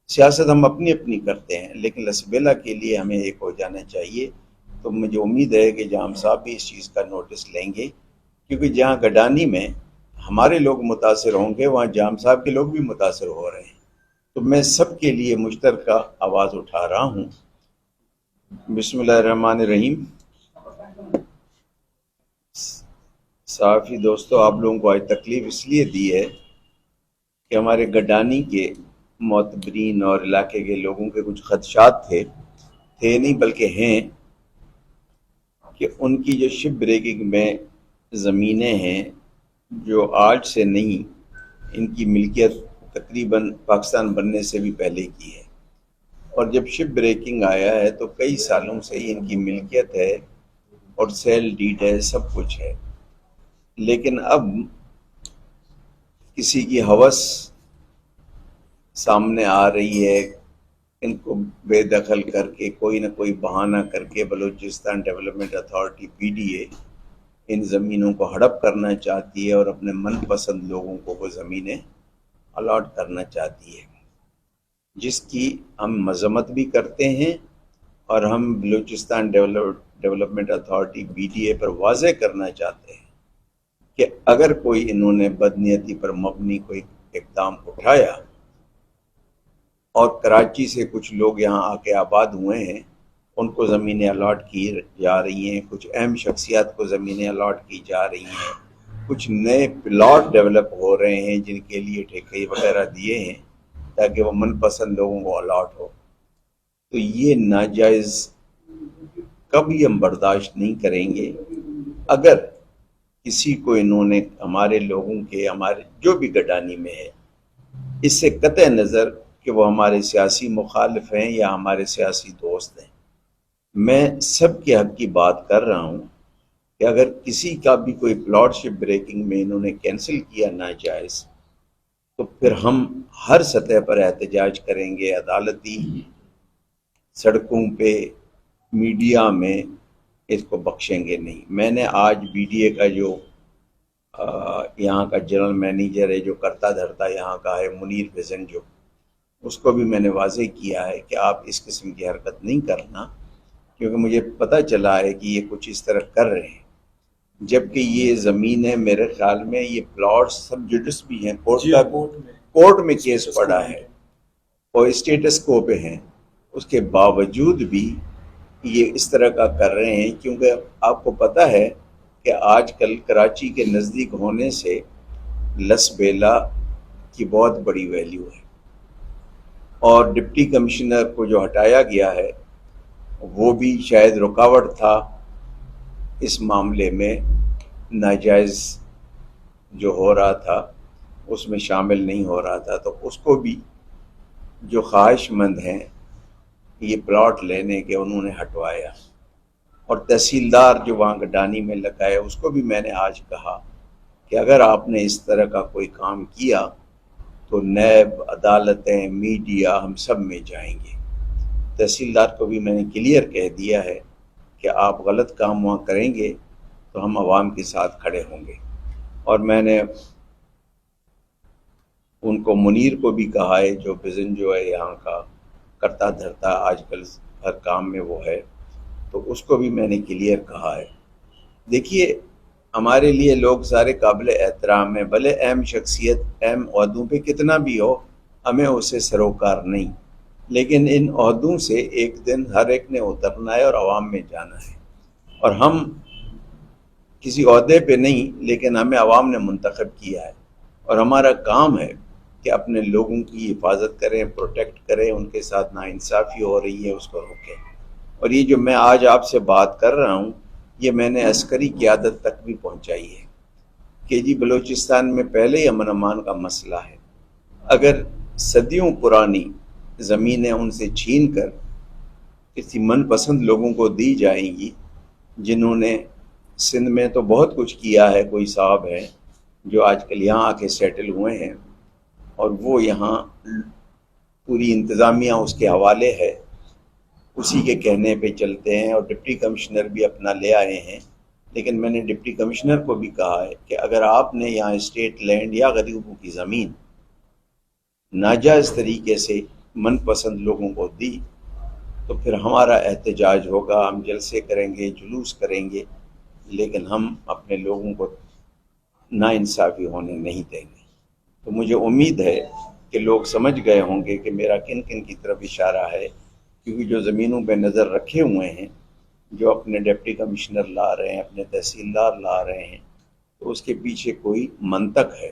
سیاست ہم اپنی اپنی کرتے ہیں، لیکن لسبیلا کے لیے ہمیں ایک ہو جانا چاہیے۔ تو مجھے امید ہے کہ جام صاحب بھی اس چیز کا نوٹس لیں گے، کیونکہ جہاں گڈانی میں ہمارے لوگ متاثر ہوں گے وہاں جام صاحب کے لوگ بھی متاثر ہو رہے ہیں۔ تو میں سب کے لیے مشترکہ آواز اٹھا رہا ہوں۔ بسم اللہ الرحمن الرحیم۔ صحافی دوستو، آپ لوگوں کو آج تکلیف اس لیے دی ہے کہ ہمارے گڈانی کے معتبرین اور علاقے کے لوگوں کے کچھ خدشات تھے نہیں بلکہ ہیں، کہ ان کی جو شپ بریکنگ میں زمینیں ہیں جو آج سے نہیں، ان کی ملکیت تقریباً پاکستان بننے سے بھی پہلے کی ہے، اور جب شپ بریکنگ آیا ہے تو کئی سالوں سے ہی ان کی ملکیت ہے اور سیل ڈیڈ ہے، سب کچھ ہے۔ لیکن اب کسی کی ہوس سامنے آ رہی ہے، ان کو بے دخل کر کے کوئی نہ کوئی بہانہ کر کے بلوچستان ڈیولپمنٹ اتھارٹی PDA ان زمینوں کو ہڑپ کرنا چاہتی ہے اور اپنے من پسند لوگوں کو وہ زمینیں الاٹ کرنا چاہتی ہے، جس کی ہم مذمت بھی کرتے ہیں، اور ہم بلوچستان ڈیولپمنٹ اتھارٹی BDA پر واضح کرنا چاہتے ہیں کہ اگر کوئی انہوں نے بدنیتی پر مبنی کوئی اقدام اٹھایا اور کراچی سے کچھ لوگ یہاں آ کے آباد ہوئے ہیں، ان کو زمینیں الاٹ کی جا رہی ہیں، کچھ اہم شخصیات کو زمینیں الاٹ کی جا رہی ہیں، کچھ نئے پلاٹ ڈیولپ ہو رہے ہیں جن کے لیے ٹھیکے وغیرہ دیے ہیں تاکہ وہ من پسند لوگوں کو الاٹ ہو، تو یہ ناجائز کبھی ہم برداشت نہیں کریں گے۔ اگر کسی کو انہوں نے ہمارے لوگوں کے، ہمارے جو بھی گڈانی میں ہے، اس سے قطع نظر کہ وہ ہمارے سیاسی مخالف ہیں یا ہمارے سیاسی دوست ہیں، میں سب کے حق کی بات کر رہا ہوں کہ اگر کسی کا بھی کوئی پلاٹ شپ بریکنگ میں انہوں نے کینسل کیا ناجائز، تو پھر ہم ہر سطح پر احتجاج کریں گے، عدالتی، سڑکوں پہ، میڈیا میں، اس کو بخشیں گے نہیں۔ میں نے آج BDA کا جو یہاں کا جنرل مینیجر ہے، جو کرتا دھرتا یہاں کا ہے، منیر فیضن، جو اس کو بھی میں نے واضح کیا ہے کہ آپ اس قسم کی حرکت نہیں کرنا، کیونکہ مجھے پتہ چلا ہے کہ یہ کچھ اس طرح کر رہے ہیں، جبکہ یہ زمینیں میرے خیال میں یہ پلاٹ سب جوڈس بھی ہیں، کورٹ میں کیس پڑا ہے اور اسٹیٹس کو پہ ہیں، اس کے باوجود بھی یہ اس طرح کا کر رہے ہیں، کیونکہ آپ کو پتہ ہے کہ آج کل کراچی کے نزدیک ہونے سے لسبیلا کی بہت بڑی ویلیو ہے، اور ڈپٹی کمشنر کو جو ہٹایا گیا ہے وہ بھی شاید رکاوٹ تھا اس معاملے میں، ناجائز جو ہو رہا تھا اس میں شامل نہیں ہو رہا تھا، تو اس کو بھی جو خواہش مند ہیں یہ پلاٹ لینے کے انہوں نے ہٹوایا، اور تحصیلدار جو وہاں گڈانی میں لگا ہے اس کو بھی میں نے آج کہا کہ اگر آپ نے اس طرح کا کوئی کام کیا تو نیب، عدالتیں، میڈیا، ہم سب میں جائیں گے۔ تحصیلدار کو بھی میں نے کلیئر کہہ دیا ہے کہ آپ غلط کام وہاں کریں گے تو ہم عوام کے ساتھ کھڑے ہوں گے، اور میں نے ان کو، منیر کو بھی کہا ہے، جو بزن جو ہے یہاں کا کرتا دھرتا آج کل ہر کام میں وہ ہے، تو اس کو بھی میں نے کلیئر کہا ہے۔ دیکھیے، ہمارے لیے لوگ سارے قابل احترام ہیں، بھلے اہم شخصیت اہم عہدوں پہ کتنا بھی ہو، ہمیں اسے سروکار نہیں، لیکن ان عہدوں سے ایک دن ہر ایک نے اترنا ہے اور عوام میں جانا ہے، اور ہم کسی عہدے پہ نہیں، لیکن ہمیں عوام نے منتخب کیا ہے، اور ہمارا کام ہے کہ اپنے لوگوں کی حفاظت کریں، پروٹیکٹ کریں، ان کے ساتھ ناانصافی ہو رہی ہے اس کو روکیں۔ اور یہ جو میں آج آپ سے بات کر رہا ہوں یہ میں نے عسکری قیادت تک بھی پہنچائی ہے کہ جی بلوچستان میں پہلے ہی امن امان کا مسئلہ ہے، اگر صدیوں پرانی زمینیں ان سے چھین کر کسی من پسند لوگوں کو دی جائیں گی، جنہوں نے سندھ میں تو بہت کچھ کیا ہے، کوئی صاحب ہیں جو آج کل یہاں آ کے سیٹل ہوئے ہیں اور وہ یہاں پوری انتظامیہ اس کے حوالے ہے، اسی کے کہنے پہ چلتے ہیں، اور ڈپٹی کمشنر بھی اپنا لے آئے ہیں، لیکن میں نے ڈپٹی کمشنر کو بھی کہا ہے کہ اگر آپ نے یہاں اسٹیٹ لینڈ یا غریبوں کی زمین ناجائز طریقے سے من پسند لوگوں کو دی تو پھر ہمارا احتجاج ہوگا، ہم جلسے کریں گے، جلوس کریں گے، لیکن ہم اپنے لوگوں کو ناانصافی ہونے نہیں دیں گے۔ تو مجھے امید ہے کہ لوگ سمجھ گئے ہوں گے کہ میرا کن کن کی طرف اشارہ ہے، کیونکہ جو زمینوں پہ نظر رکھے ہوئے ہیں، جو اپنے ڈپٹی کمشنر لا رہے ہیں، اپنے تحصیلدار لا رہے ہیں، تو اس کے پیچھے کوئی منطق ہے۔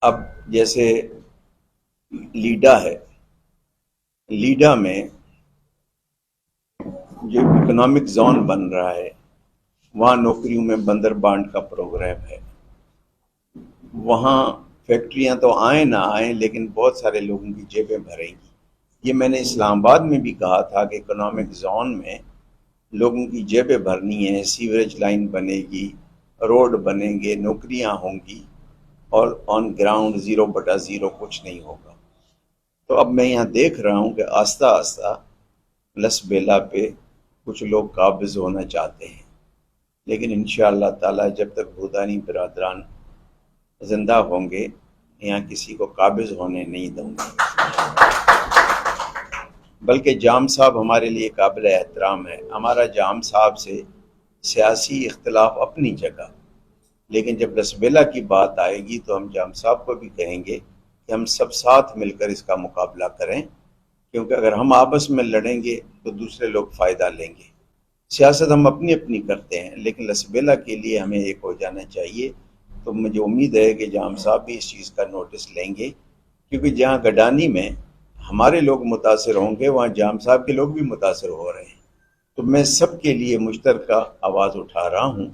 اب جیسے لیڈا ہے، لیڈا میں جو اکنامک زون بن رہا ہے، وہاں نوکریوں میں بندر بانٹ کا پروگرام ہے، وہاں فیکٹریاں تو آئیں نہ آئیں لیکن بہت سارے لوگوں کی جیبیں بھریں گی۔ یہ میں نے اسلام آباد میں بھی کہا تھا کہ اکنامک زون میں لوگوں کی جیبیں بھرنی ہے، سیوریج لائن بنے گی، روڈ بنیں گے، نوکریاں ہوں گی، اور آن گراؤنڈ 0/0 کچھ نہیں ہوگا۔ تو اب میں یہاں دیکھ رہا ہوں کہ آہستہ آہستہ لس بیلا پہ کچھ لوگ قابض ہونا چاہتے ہیں، لیکن انشاءاللہ تعالی جب تک بھوتانی برادران زندہ ہوں گے یہاں کسی کو قابض ہونے نہیں دوں گے۔ بلکہ جام صاحب ہمارے لیے قابل احترام ہے، ہمارا جام صاحب سے سیاسی اختلاف اپنی جگہ، لیکن جب رسبیلا کی بات آئے گی تو ہم جام صاحب کو بھی کہیں گے کہ ہم سب ساتھ مل کر اس کا مقابلہ کریں، کیونکہ اگر ہم آپس میں لڑیں گے تو دوسرے لوگ فائدہ لیں گے۔ سیاست ہم اپنی اپنی کرتے ہیں، لیکن رسبیلا کے لیے ہمیں ایک ہو جانا چاہیے۔ تو مجھے امید ہے کہ جام صاحب بھی اس چیز کا نوٹس لیں گے، کیونکہ جہاں گڈانی میں ہمارے لوگ متاثر ہوں گے وہاں جام صاحب کے لوگ بھی متاثر ہو رہے ہیں۔ تو میں سب کے لیے مشترکہ آواز اٹھا رہا ہوں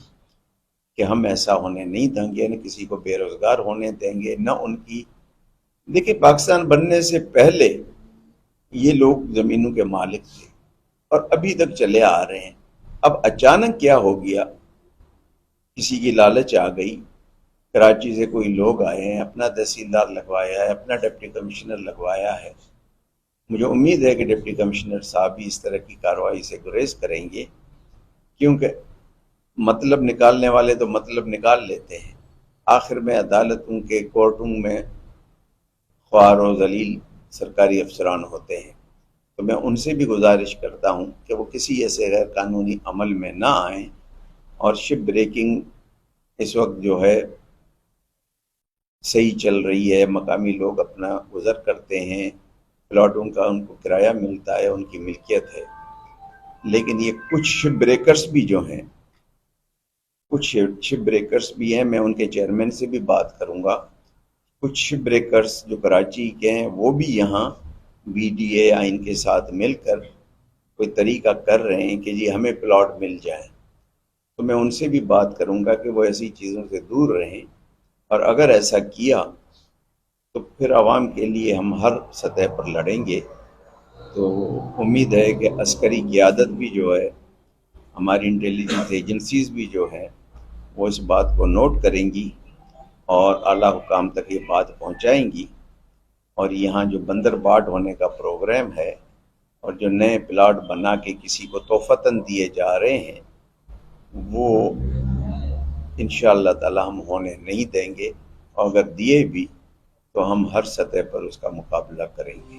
کہ ہم ایسا ہونے نہیں دیں گے، نہ کسی کو بے روزگار ہونے دیں گے، نہ ان کی۔ دیکھیں، پاکستان بننے سے پہلے یہ لوگ زمینوں کے مالک تھے اور ابھی تک چلے آ رہے ہیں۔ اب اچانک کیا ہو گیا، کسی کی لالچ آ گئی، کراچی سے کوئی لوگ آئے ہیں، اپنا تحصیلدار لگوایا ہے، اپنا ڈپٹی کمشنر لگوایا ہے۔ مجھے امید ہے کہ ڈپٹی کمشنر صاحب بھی اس طرح کی کارروائی سے گریز کریں گے، کیونکہ مطلب نکالنے والے تو مطلب نکال لیتے ہیں، آخر میں عدالتوں کے کورٹوں میں خوار و ذلیل سرکاری افسران ہوتے ہیں۔ تو میں ان سے بھی گزارش کرتا ہوں کہ وہ کسی ایسے غیر قانونی عمل میں نہ آئیں، اور شپ بریکنگ اس وقت جو ہے صحیح چل رہی ہے، مقامی لوگ اپنا گزر کرتے ہیں، پلاٹوں کا ان کو کرایہ ملتا ہے، ان کی ملکیت ہے۔ لیکن یہ کچھ شپ بریکرز بھی جو ہیں، کچھ شپ بریکرز بھی ہیں، میں ان کے چیئرمین سے بھی بات کروں گا۔ کچھ شپ بریکرز جو کراچی کے ہیں وہ بھی یہاں بی ڈی اے آئین کے ساتھ مل کر کوئی طریقہ کر رہے ہیں کہ جی ہمیں پلاٹ مل جائیں۔ تو میں ان سے بھی بات کروں گا کہ وہ ایسی چیزوں سے دور رہیں، اور اگر ایسا کیا تو پھر عوام کے لیے ہم ہر سطح پر لڑیں گے۔ تو امید ہے کہ عسکری قیادت بھی جو ہے، ہماری انٹیلیجنس ایجنسیز بھی جو ہیں، وہ اس بات کو نوٹ کریں گی اور اعلیٰ حکام تک یہ بات پہنچائیں گی، اور یہاں جو بندر باٹ ہونے کا پروگرام ہے اور جو نئے پلاٹ بنا کے کسی کو تحفتاً دیے جا رہے ہیں، وہ انشاءاللہ تعالی ہم ہونے نہیں دیں گے، اور اگر دیے بھی تو ہم ہر سطح پر اس کا مقابلہ کریں گے۔